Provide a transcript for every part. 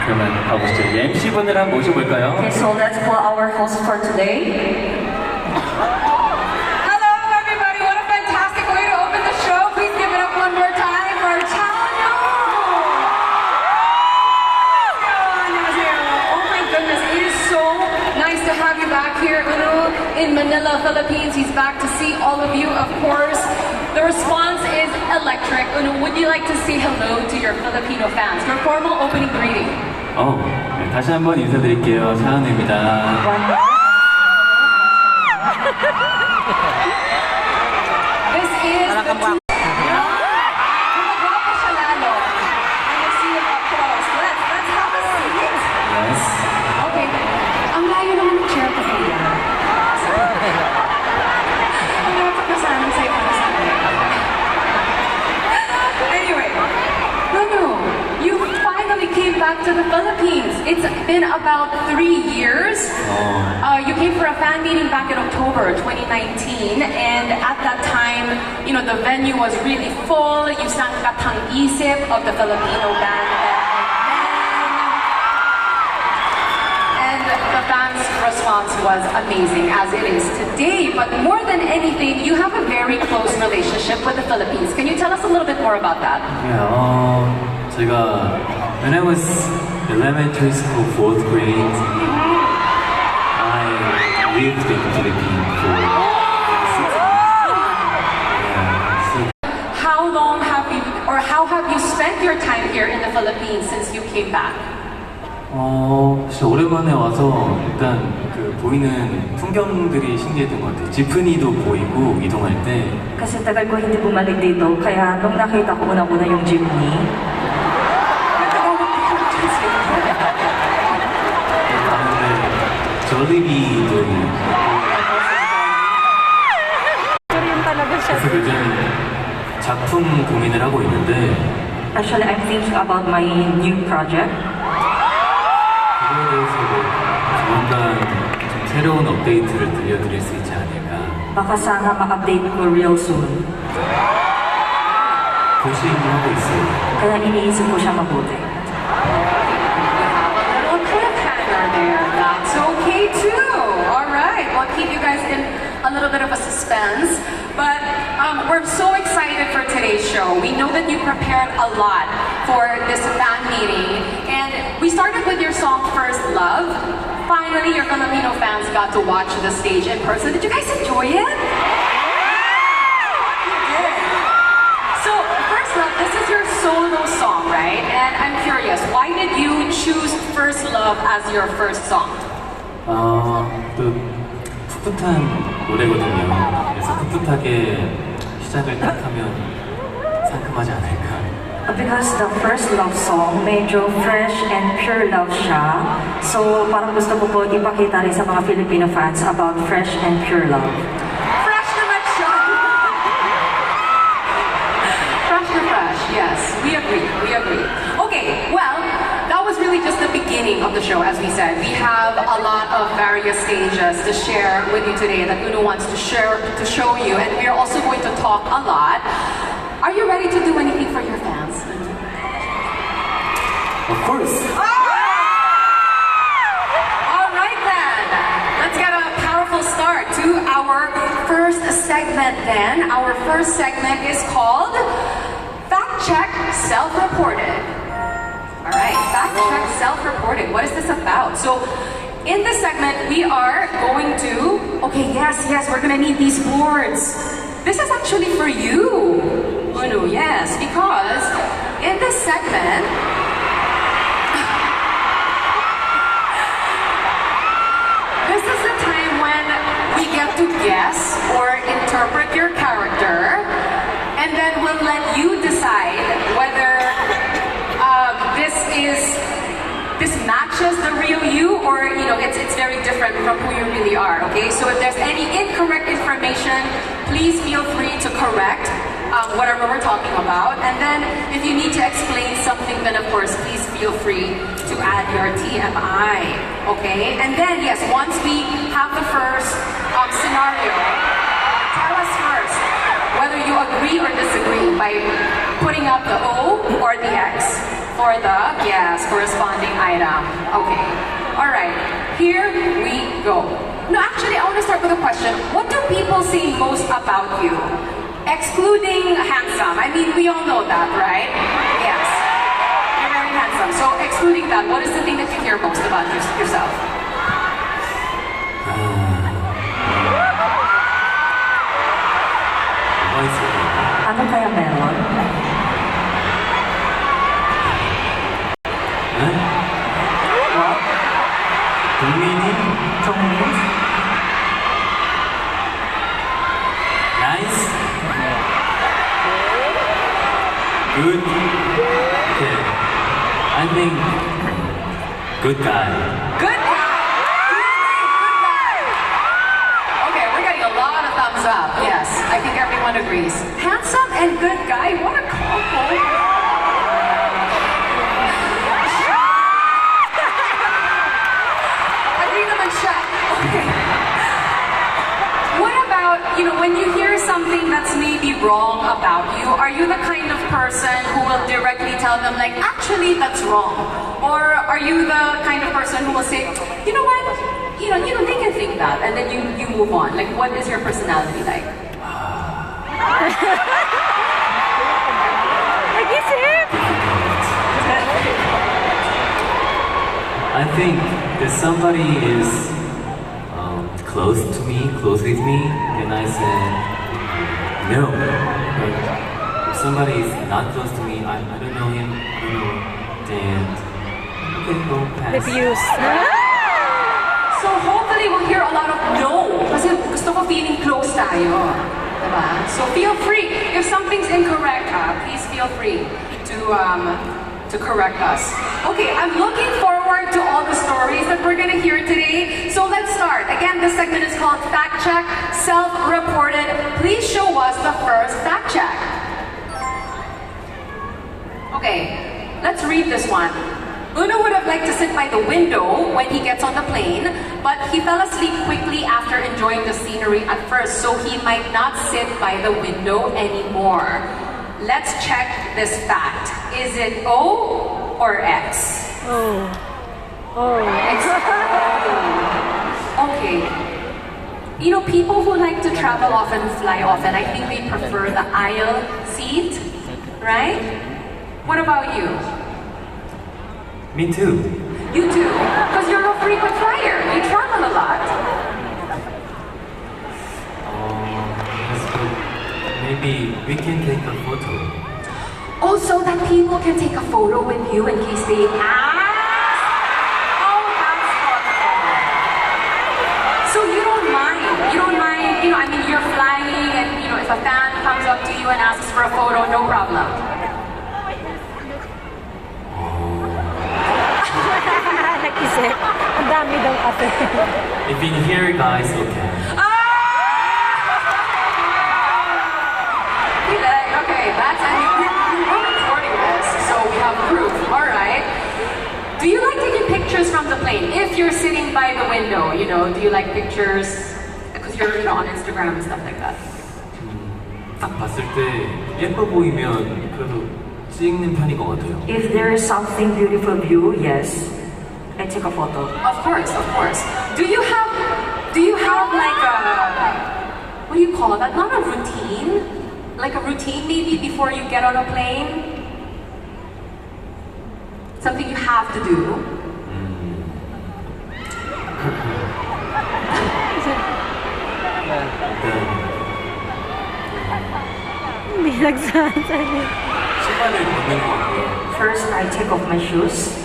그러면 가보시죠. MC분을 한번 모셔볼까요? Okay, so let's call our host for today. Hello everybody, what a fantastic way to open the show. Please give it up one more time for Chano. Oh my goodness, it is so nice to have you back here in Manila, Philippines. He's back to see all of you, of course. The response is electric. Would you like to say hello to your Filipino fans? Your formal opening greeting. 네, 다시 한번 인사드릴게요. 차은우입니다. This is the two. Let's have a seat. Yes. Okay. Ang layo naman ng chair ko kuya. Anyway, you finally came back to the Philippines. It's been about 3 years. You came for a fan meeting back in October 2019, and at that time, the venue was really full. You sang Katang Isip of the Filipino band. And the fans' response was amazing, as it is today. But more than anything, you have a very close relationship with the Philippines. Can you tell us a little bit more about that? 제가 when I was elementary school, 4th grade, I lived in the Philippines for 6 months. How long have you, or how have you spent your time here in the Philippines since you came back? 진짜 오랜만에 와서 일단 보이는 풍경들이 신기했던 것 같아요. 지프니도 보이고 이동할 때. Kasi tagal ko hindi bumalik dito, kaya nung nakita ko una-una yung jeepney. 가는데 졸리비도 그래서 요즘 작품 고민을 하고 있는데 Actually, I'm thinking about my new project. 그거에 대해서 조만간 좀 새로운 업데이트를 들려드릴 수 있지 않을까. Baka sana ma-update ko real soon. 고심하고 있어요. Kaya iniisip ko siya mabuti. A little cliffhanger there. That's okay too. All right. Well, I'll keep you guys in a little bit of a suspense. But we're so excited for today's show. We know that you prepared a lot for this fan meeting. And we started with your song, First Love. Finally, your Filipino fans got to watch the stage in person. Did you guys enjoy it? You did. So, First Love, this is your solo song, right? And I'm curious, why did you choose First Love as your first song? 또 풋풋한 노래거든요. 그래서 풋풋하게 시작을 딱 하면 상큼하지 않을까. Because the first love song, medyo fresh and pure love siya. So, parang gusto ko po ipakita rin sa mga Filipino fans about fresh and pure love. Fresh naman siya! Fresh na fresh, yes. We agree, we agree. Okay, well, that was really just the beginning of the show, as we said. We have a lot of various stages to share with you today that Uno wants to show you, and we are also going to talk a lot. Are you ready to do anything for your fans? Of course. All right then. Let's get a powerful start to our first segment then. Our first segment is called Fact Check Self-Reported. All right, Fact Check Self-Reported. What is this about? So, in this segment, we are going to... Okay, yes, we're gonna need these boards. This is actually for you, Uno, yes, because in this segment, this is the time when we get to guess or interpret your character, and then we'll let you decide whether this matches the real you, or it's very different from who you really are. Okay, so if there's any incorrect information, please feel free to correct whatever we're talking about. And then if you need to explain something, then of course please feel free to add your TMI. Okay, and then yes, once we have the first scenario, tell us first whether you agree or disagree by putting up the O or the X. for the, yes, corresponding item. Okay. All right. Here we go. No, actually, I want to start with a question. What do people say most about you? Excluding handsome. I mean, we all know that, right? Yes. You're very handsome. So, excluding that, what is the thing that you hear most about yourself? Ano kaya meron? What? 동민이? 정민? Nice? Good? Okay. I think good guy. Good guy. Good guy. Okay, we're getting a lot of thumbs up. Yes, I think everyone agrees. Handsome and good guy. What a combo. Agree naman siya. Okay. What about, when you hear something that's maybe wrong about you, are you the kind of person who will directly tell them, like, actually, that's wrong? Or are you the kind of person who will say, you know what, they can think that, and then you move on? Like, what is your personality like? I think if somebody is close to me, close with me, then I say no. But if somebody is not close to me, I don't know him, I don't know, then okay, go pass. So hopefully we'll hear a lot of no. Kasi gusto ko feeling close tayo. Diba? So feel free. If something's incorrect, please feel free to correct us. Okay, I'm looking forward to all the stories that we're gonna hear today. So let's start. Again, this segment is called Fact Check, Self-Reported. Please show us the first fact check. Okay, let's read this one. Uno would have liked to sit by the window when he gets on the plane, but he fell asleep quickly after enjoying the scenery at first, so he might not sit by the window anymore. Let's check this fact. Is it O or X? Oh. It's O. Okay. People who like to travel often, fly often, I think they prefer the aisle seat, right? What about you? Me too. You too, because you're a frequent flyer. You travel a lot. That's good. Maybe we can take a photo. Oh, so that people can take a photo with you in case they ask? Oh, that's thoughtful. So you don't mind. You're flying and, if a fan comes up to you and asks for a photo, no problem. Nag-isip. Ang dami daw ate. If in here, guys, okay. Okay, we're recording this, so we have proof. All right. Do you like taking pictures from the plane? If you're sitting by the window, do you like pictures? Because you're, on Instagram and stuff like that. 딱 봤을 때 예뻐 보이면 그래도 찍는 편인 것 같아요. If there is something beautiful view, yes, I take a photo. Of course. Do you have like what do you call that? Not a routine? Like a routine maybe before you get on a plane? Something you have to do? Hindi nagsasabi. 신발을 벗는 것 같고요. First, I take off my shoes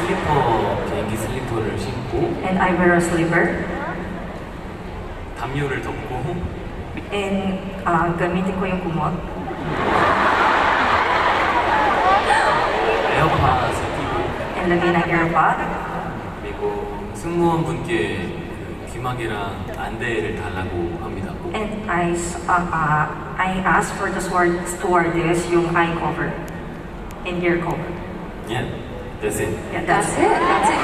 비행기 슬리퍼를 신고 and I wear a slipper 담요를 덮고 and gamitin ko yung kumot 에어팟을 끼고 and lagay ng earbud 그리고 승무원분께 귀마개랑 안대를 달라고 합니다. 꼭. and I ask for the stewardess yung eye cover and ear cover. Yeah, that's it. Yeah, That's it.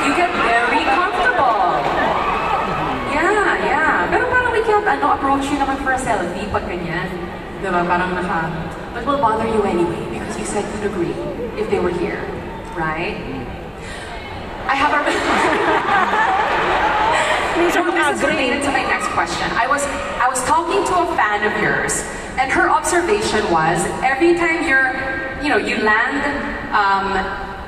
You get very comfortable. Yeah. Pero parang we can't approach you naman for a selfie pag ganyan. Diba? Parang But we'll bother you anyway because you said you'd agree. if they were here, right? I have a... Minsan No, this is mag-agree. related to my next question. I was talking to a fan of yours, and her observation was every time you land,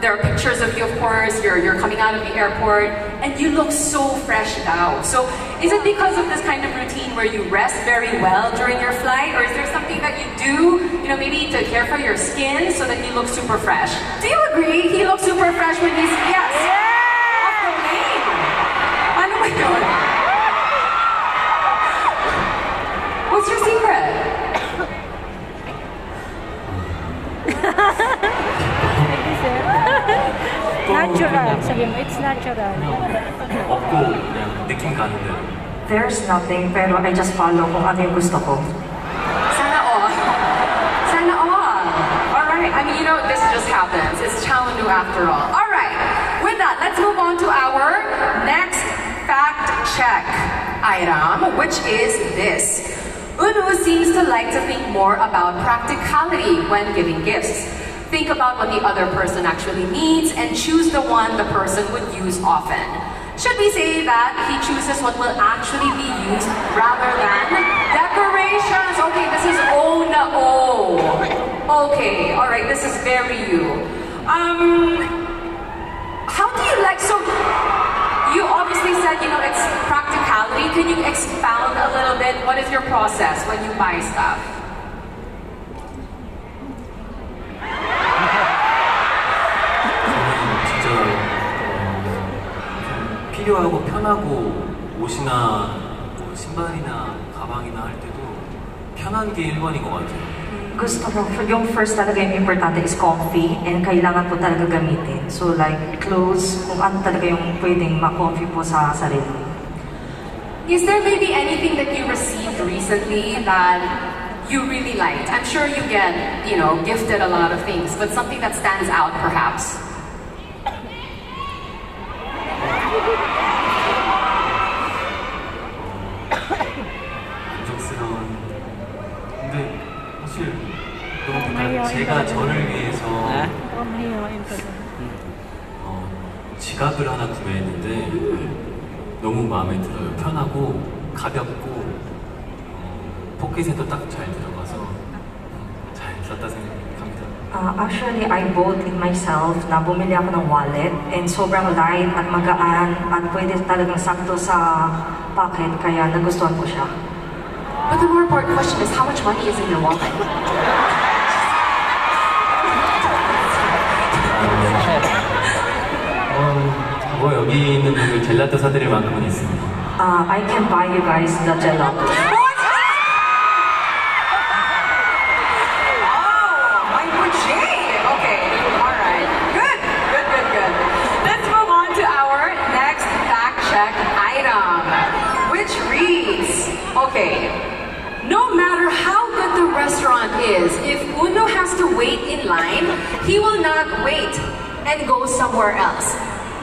there are pictures of you, of course. You're coming out of the airport, and you look so fresh now. So, is it because of this kind of routine where you rest very well during your flight, or is there something that you do, maybe to care for your skin so that you look super fresh? Do you agree? He looks super fresh when he's yes. Off the plane. Ano ba yun? What's your secret? Natural. Sabi mo, it's natural. 없고 그냥 느낌 가는 대로. There's nothing, pero I just follow kung ano yung gusto ko. Sana all. Sana all. Alright, I mean, this just happens. It's Challenge after all. Alright, with that, let's move on to our next fact check item, which is this. Unu seems to like to think more about practicality when giving gifts. Think about what the other person actually needs and choose the one the person would use often. Should we say that he chooses what will actually be used rather than decorations? Okay, this is oh na oh. Okay, alright, this is very you. How do you like, so you obviously said, it's practicality. Can you expound a little bit? What is your process when you buy stuff? 필요하고 편하고 옷이나 뭐 신발이나 가방이나 할 때도 편한 게 1번인 것 같아요. Gusto ko, yung first talaga yung importante is comfy and kailangan po talaga gamitin. So like clothes, kung ano talaga yung pwedeng ma-comfy po sa sarili. Is there maybe anything that you received recently that you really liked? I'm sure you get, gifted a lot of things, but something that stands out perhaps. 만족스러운. 근데 사실 너무 제가 저를 위해서 지갑을 하나 구매했는데 너무 마음에 들어요. 편하고 가볍고 포켓에도 딱 잘 들어가서 잘 썼다 생각합니다. Actually, I bought it myself na bumili ako ng wallet and sobrang light at magaan at pwede talagang sakto sa pocket kaya nagustuhan ko siya. But the more important question is how much money is in your wallet? 뭐 여기 있는 분들 젤라또 사드릴 만큼은 있습니다. I can buy you guys the gelato. Okay, no matter how good the restaurant is, if Uno has to wait in line, he will not wait and go somewhere else.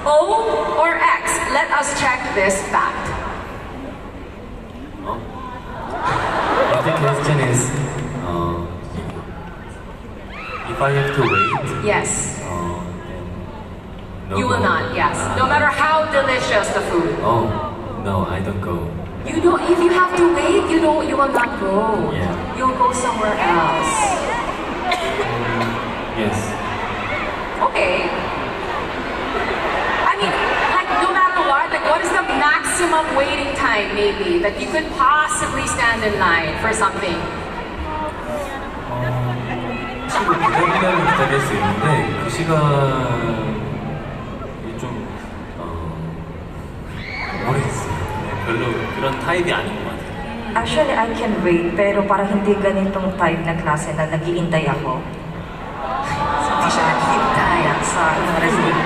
O or X? Let us check this fact. The question is, if I have to wait, Yes. then no You will go. not, yes. No matter how delicious the food. Oh, no, I don't go. You know, if you have to wait, you will not go. Yeah. You'll go somewhere else. Yes. Okay. I mean, like, no matter what, like, what is the maximum waiting time, maybe, that you could possibly stand in line for something? 사실 기다리면 기다릴 수 있는데 그 시간이 좀 모르겠어요. 별로 그런 타입이 아닌 것 같아요. Actually, I can wait pero para hindi ganitong type na klase na nag-iintay ako. Hindi siya naghihintay. Sa restaurant.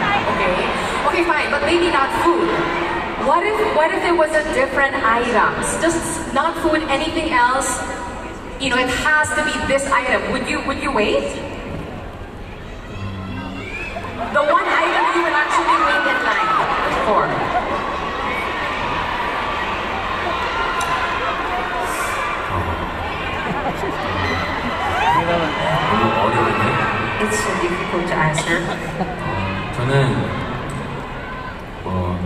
Okay, fine, but maybe not food. What if it was a different items? Just not food, anything else? It has to be this item. Would you wait? The one item you would actually wait in line for. 너무 어려운데? It's so difficult to answer. 저는 뭐